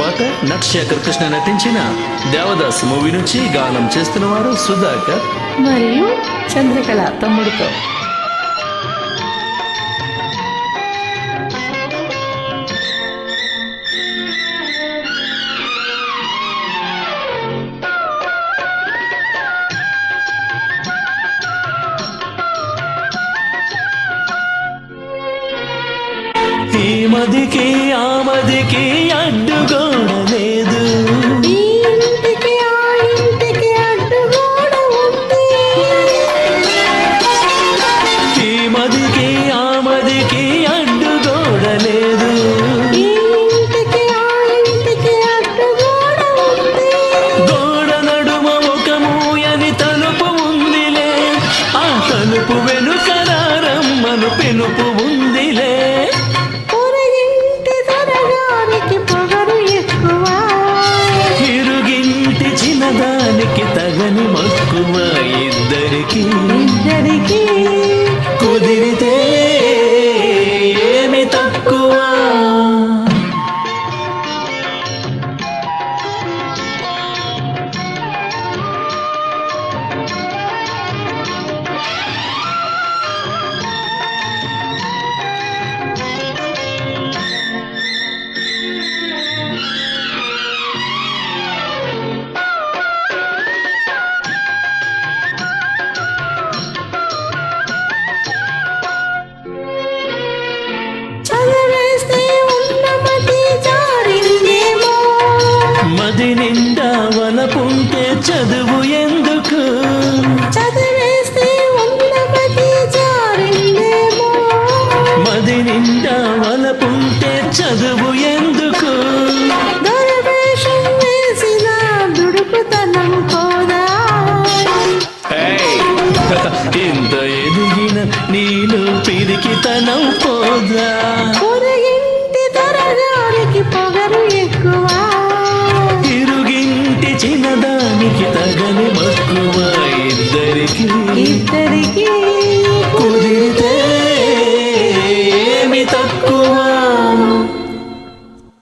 పాట నటశేఖర్ కృష్ణ నటించిన దేవదాస్ మూవీ నుంచి గానం చేస్తున్న వారు సుధాకర్ మరియు చంద్రకళ తమ్ముడితో. ఈ మదికి ఆ మదికి అడ్డుగోడ లేదు, ఈ ఇంటికి ఆ ఇంటికి అడ్డుగోడ ఉంది. ఈ మదికి ఆ మదికి అడ్డుగోడ లేదు, ఈ ఇంటికి ఆ ఇంటికి అడ్డుగోడ ఉంది. గోడ నడుమ ఒక మూయని తలుపు ఉందిలే, ఆ తలుపు వెనుక రమ్మను పిలుపు ఉందిలే. పొరగింటి దొరగారికి పొగరు ఎక్కువ, ఇరుగింటి చిన్నదానికి తగని మక్కువ, ఇద్దరికి కుదిరితే ఏమి తక్కువ. చదివేస్తే ఉన్నమతి జారిందేమో, మది నిండా వలపుంటే చదువు ఎందుకు, చదివేస్తే ఉన్నమతి జారిందేమో. మది నిండా వలపుంటే చదువు ఎందుకు. దొరవేషం వేసిన దుడుకుతనం పోదా, ఏయ్! ఇంత ఎదిగిన నీలో పిరికితనం పోదా. పొరగింటి దొరగారికి పొగరు ఎక్కువ, ఇరుగింటి చిన్నదానికి తగని మక్కువ, ఇద్దరికి ఇద్దరికి కుదిరితే ఏమి తక్కువ.